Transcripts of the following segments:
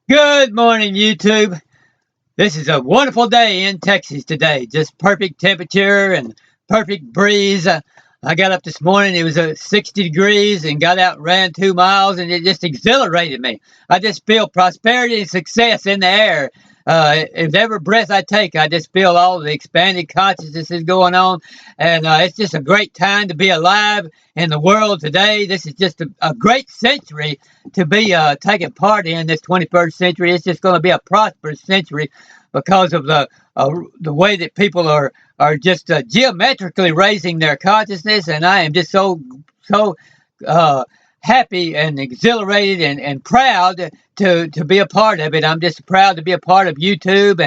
Good morning, YouTube. This is a wonderful day in Texas today. Just perfect temperature and perfect breeze. I got up this morning, it was 60 degrees, and got out and ran 2 miles, and it just exhilarated me. I just feel prosperity and success in the air. With every breath I take, I just feel all the expanded consciousness is going on, and it's just a great time to be alive in the world today. This is just a great century to be taking part in, this 21st century. It's just going to be a prosperous century because of the way that people are just geometrically raising their consciousness, and I am just so uh, happy and exhilarated and proud to be a part of it. I'm just proud to be a part of YouTube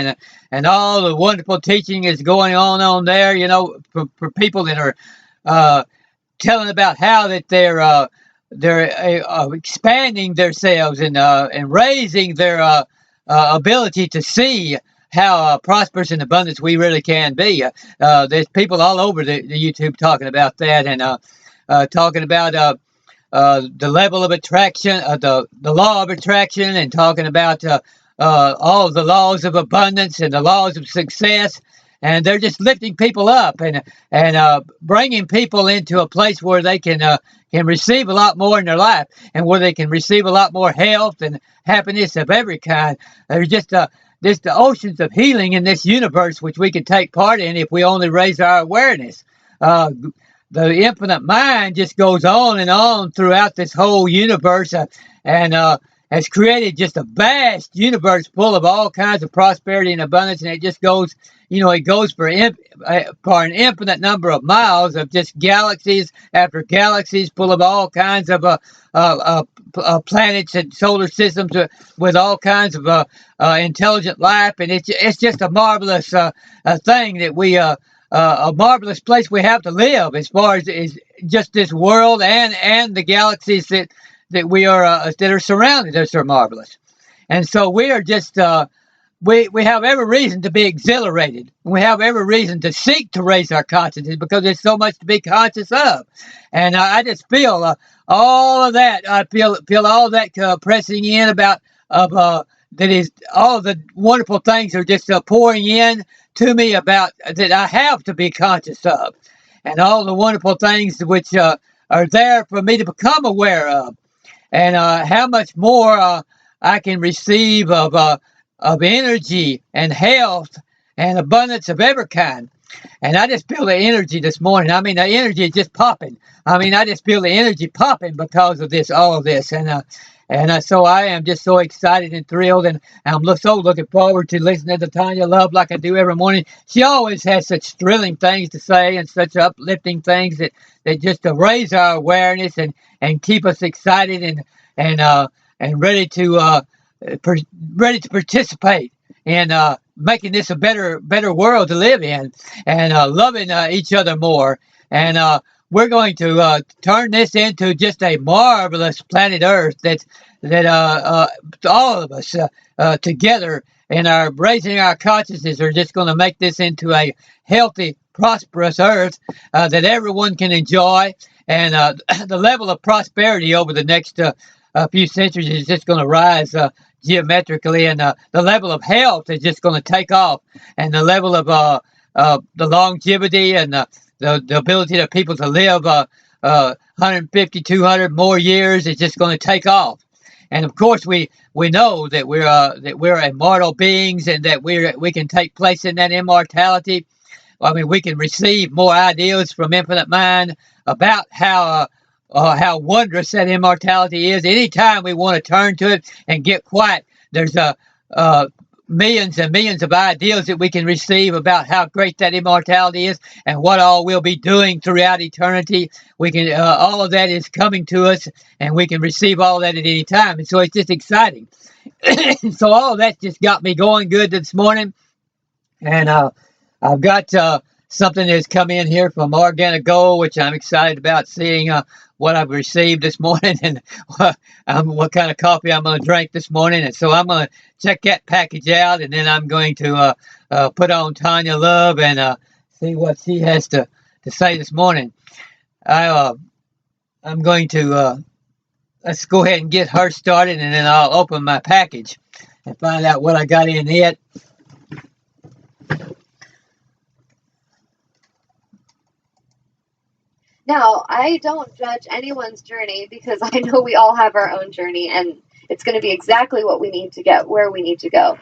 and all the wonderful teaching is going on there. You know, for people that are telling about how that they're expanding themselves and raising their ability to see how prosperous and abundance we really can be. There's people all over the YouTube talking about that and talking about the level of attraction, the law of attraction, and talking about all of the laws of abundance and the laws of success. And they're just lifting people up and bringing people into a place where they can receive a lot more in their life, and where they can receive a lot more health and happiness of every kind. There's just the oceans of healing in this universe which we can take part in if we only raise our awareness. The infinite mind just goes on and on throughout this whole universe, and has created just a vast universe full of all kinds of prosperity and abundance, and it just goes, it goes for an infinite number of miles of just galaxies after galaxies full of all kinds of planets and solar systems with all kinds of intelligent life, and it's just a marvelous thing that we a marvelous place we have to live, as far as is just this world and the galaxies that we are that are surrounding us are marvelous. And so we are just we have every reason to be exhilarated. We have every reason to seek to raise our consciousness, because there's so much to be conscious of. And I just feel all of that. I feel all of that pressing in about that is all the wonderful things are just pouring in to me about that I have to be conscious of, and all the wonderful things which are there for me to become aware of, and how much more I can receive of energy and health and abundance of every kind. And I just feel the energy this morning. I mean, the energy is just popping. I mean, I just feel the energy popping because of all of this. And so I am just so excited and thrilled, and I'm so looking forward to listening to Tanya Love like I do every morning. She always has such thrilling things to say and such uplifting things that just to raise our awareness and keep us excited and ready to participate in making this a better world to live in, and loving each other more. And we're going to turn this into just a marvelous planet Earth that all of us together and our raising our consciousness are just going to make this into a healthy, prosperous Earth that everyone can enjoy. And the level of prosperity over the next few centuries is just going to rise geometrically, and the level of health is just going to take off, and the level of the longevity and the ability of people to live 150, 200 more years is just going to take off. And of course, we know that we're immortal beings, and that we can take place in that immortality. I mean, we can receive more ideas from Infinite Mind about how wondrous that immortality is. Anytime we want to turn to it and get quiet, there's millions and millions of ideas that we can receive about how great that immortality is and what all we'll be doing throughout eternity. We can all of that is coming to us, and we can receive all that at any time. And so it's just exciting. So all of that just got me going good this morning, and I've got something that's come in here from Organic Gold, which I'm excited about seeing what I've received this morning, and what kind of coffee I'm going to drink this morning. And so I'm going to check that package out, and then I'm going to put on Tanya Love and see what she has to say this morning. I'm going to let's go ahead and get her started, and then I'll open my package. and find out what I got in it. Now, I don't judge anyone's journey because I know we all have our own journey, and it's going to be exactly what we need to get where we need to go.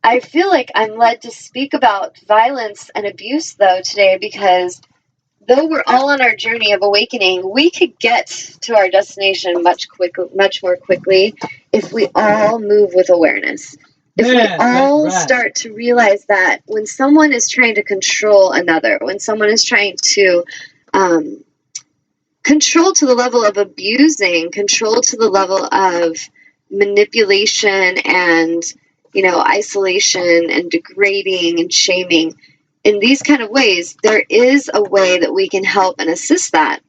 I feel like I'm led to speak about violence and abuse, though, today, because though we're all on our journey of awakening, we could get to our destination much more quickly if we all move with awareness. If we all start to realize that when someone is trying to control another, when someone is trying to control to the level of abusing, control to the level of manipulation and, isolation and degrading and shaming, in these kind of ways, there is a way that we can help and assist that.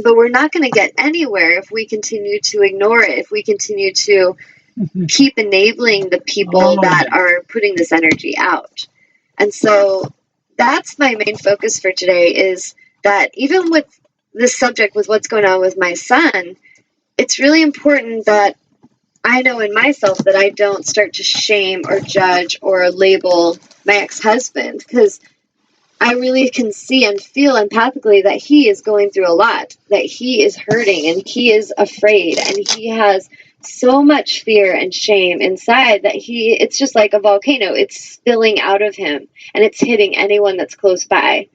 But we're not going to get anywhere if we continue to ignore it, if we continue to keep enabling the people that are putting this energy out. And so that's my main focus for today, is that even with this subject, with what's going on with my son, it's really important that I know in myself that I don't start to shame or judge or label my ex-husband, because I really can see and feel empathically that he is going through a lot, that he is hurting and he is afraid and he has so much fear and shame inside that it's just like a volcano. It's spilling out of him and it's hitting anyone that's close by.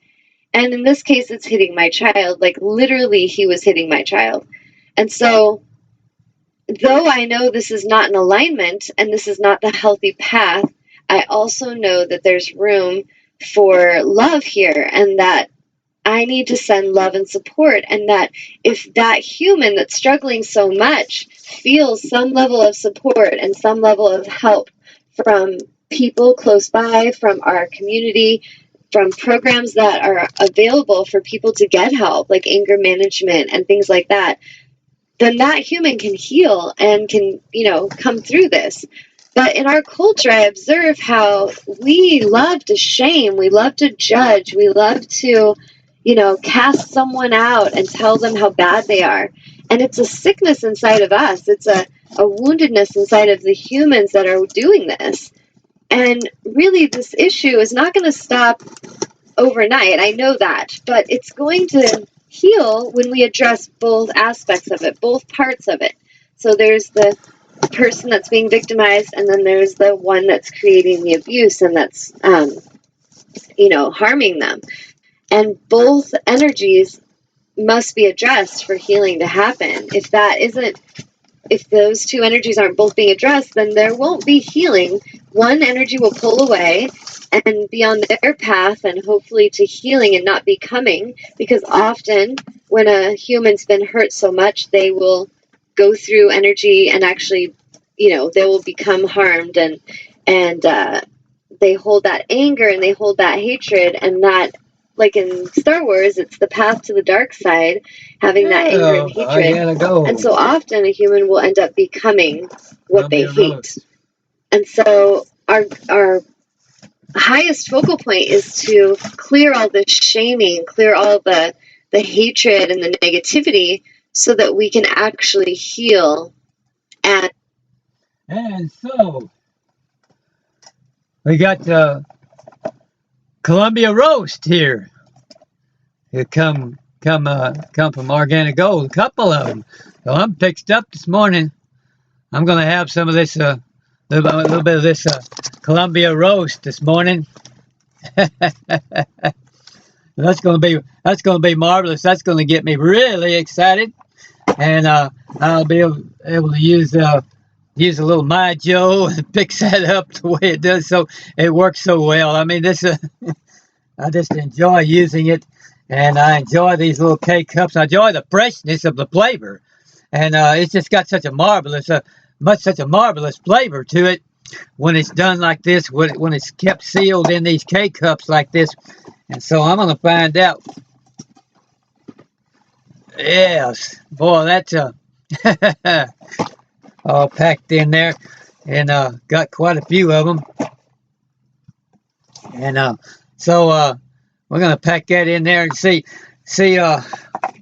And in this case, it's hitting my child. Like literally, he was hitting my child. And so though I know this is not an alignment and this is not the healthy path, I also know that there's room for love here, and that I need to send love and support, and that if that human that's struggling so much feels some level of support and some level of help from people close by, from our community, from programs that are available for people to get help, like anger management and things like that, then that human can heal and can, come through this. But in our culture, I observe how we love to shame, we love to judge, we love to, cast someone out and tell them how bad they are. And it's a sickness inside of us. It's a woundedness inside of the humans that are doing this. And really, this issue is not going to stop overnight. I know that. But it's going to heal when we address both aspects of it, both parts of it. So there's the person that's being victimized, and then there's the one that's creating the abuse and that's harming them. And both energies must be addressed for healing to happen. If those two energies aren't both being addressed, then there won't be healing. One energy will pull away and be on their path and hopefully to healing and not becoming, because often when a human's been hurt so much, they will go through energy and actually, they will become harmed, and they hold that anger and they hold that hatred, and that, like in Star Wars, it's the path to the dark side, having that anger and hatred. And so often a human will end up becoming what they hate. And so our highest focal point is to clear all the shaming, clear all the hatred and the negativity, so that we can actually heal. And so we got Columbia roast here. It come from Organic Gold, a couple of them. So I'm fixed up this morning. I'm gonna have some of this a little bit of this Columbia roast this morning. That's gonna be marvelous. That's gonna get me really excited, and I'll be able to use a little My Joe and fix that up the way it does, so it works so well. I mean, this I just enjoy using it, and I enjoy these little K-cups. I enjoy the freshness of the flavor, and it's just got such a marvelous flavor to it when it's done like this, when it's kept sealed in these K-cups like this. And so I'm gonna find out. Yes, boy, that's all packed in there, and got quite a few of them. And so we're gonna pack that in there and see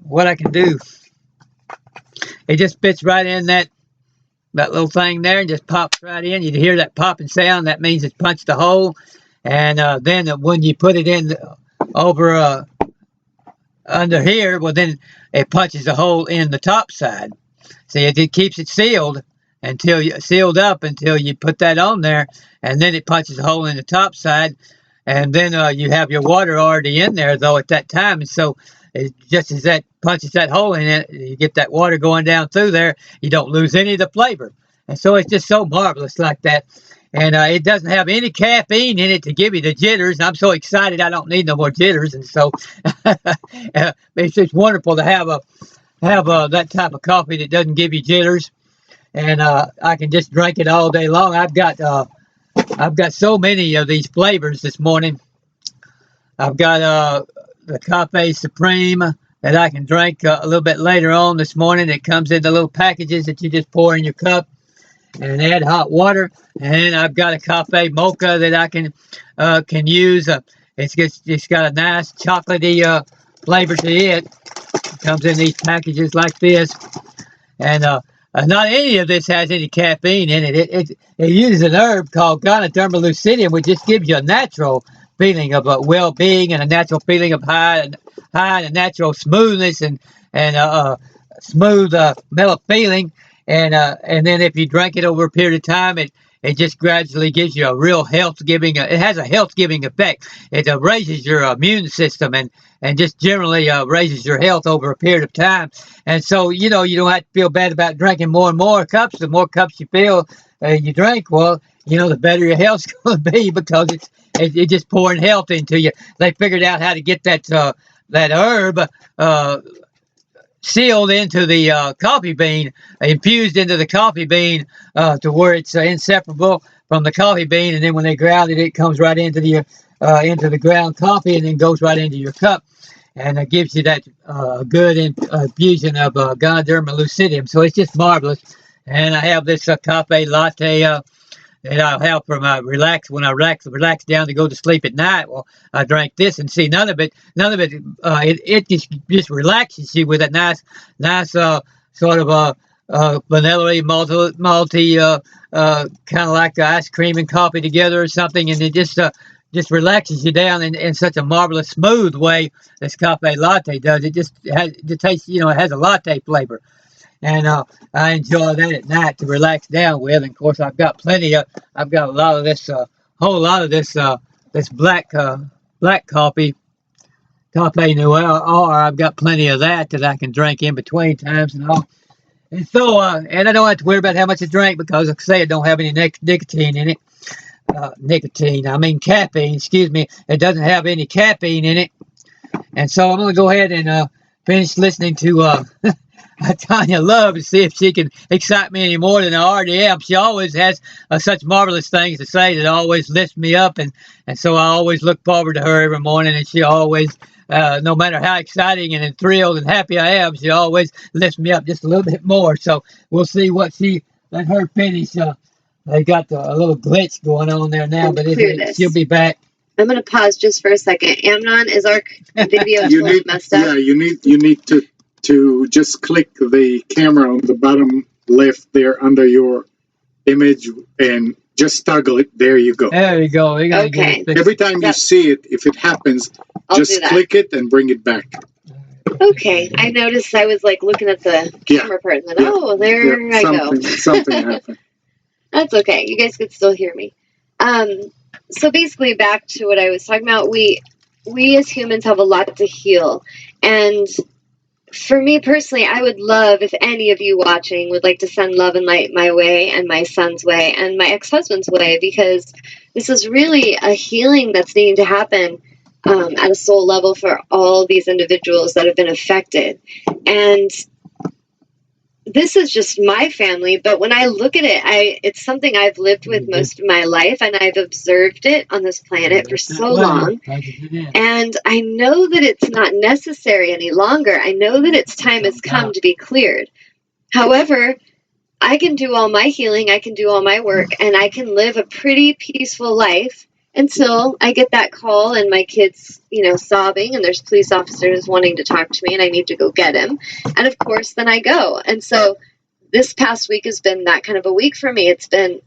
what I can do. It just fits right in that that little thing there, and just pops right in. You hear that popping sound. That means it's punched a hole. And then when you put it in over under here, well, then it punches a hole in the top side. See, it keeps it sealed sealed up until you put that on there, and then it punches a hole in the top side, and then you have your water already in there though at that time, and so just as that punches that hole in it, you get that water going down through there. You don't lose any of the flavor, and so it's just so marvelous like that. And it doesn't have any caffeine in it to give you the jitters. And I'm so excited I don't need no more jitters, and so it's just wonderful to have that type of coffee that doesn't give you jitters. And I can just drink it all day long. I've got so many of these flavors this morning. I've got the Cafe Supreme that I can drink a little bit later on this morning. It comes in the little packages that you just pour in your cup and add hot water. And I've got a Cafe Mocha that I can use. It's got a nice chocolatey flavor to it. It comes in these packages like this. And not any of this has any caffeine in it. It uses an herb called Ganoderma lucidum, which just gives you a natural feeling of well-being and a natural feeling of high and natural smoothness and smooth mellow feeling. And then if you drink it over a period of time, it just gradually gives you a real health-giving. It has a health-giving effect. It raises your immune system and just generally raises your health over a period of time. And so you don't have to feel bad about drinking more and more cups. The more cups you you drink, well, the better your health's going to be because it's just pouring health into you. They figured out how to get that herb sealed into the coffee bean, infused into the coffee bean to where it's inseparable from the coffee bean, and then when they ground it, it comes right into the ground coffee and then goes right into your cup, and it gives you that good infusion of Ganoderma lucidum. So it's just marvelous. And I have this cafe latte that I'll have for my when I relax down to go to sleep at night. Well, I drank this, and see, none of it it just relaxes you with a nice sort of vanilla malty kind of like the ice cream and coffee together or something, and it just relaxes you down in such a marvelous smooth way. This cafe latte does. It tastes, it has a latte flavor. And I enjoy that at night to relax down with. And of course, I've got a lot of this, whole lot of this black coffee, Cafe Noir. I've got plenty of that I can drink in between times and all. And so, and I don't have to worry about how much I drink because, like I say, it don't have any nicotine in it. Caffeine, excuse me. It doesn't have any caffeine in it. And so I'm going to go ahead and finish listening to Tanya Love and see if she can excite me any more than I already am. She always has such marvelous things to say that always lifts me up, and so I always look forward to her every morning, and she always, no matter how exciting and thrilled and happy I am, she always lifts me up just a little bit more. So we'll see let her finish. They got a little glitch going on there now, but she'll be back. I'm going to pause just for a second. Amnon, is our video messed up? Yeah, you need to just click the camera on the bottom left there under your image and just toggle it. There you go. There you go. Okay. Every time you see it, if it happens, just click it and bring it back. Okay. I noticed I was looking at the camera part and then, there I go. Something happened. That's okay. You guys could still hear me. So basically back to what I was talking about, we as humans have a lot to heal. And for me personally, I would love if any of you watching would like to send love and light my way and my son's way and my ex-husband's way, because this is really a healing that's needing to happen at a soul level for all these individuals that have been affected. And this is just my family, but when I look at it, it's something I've lived with most of my life, and I've observed it on this planet for so long. And I know that it's not necessary any longer. I know that its time has come to be cleared. However, I can do all my healing, I can do all my work, and I can live a pretty peaceful life until I get that call and my kid's, sobbing, and there's police officers wanting to talk to me and I need to go get him. And of course, then I go. And so this past week has been that kind of a week for me. It's been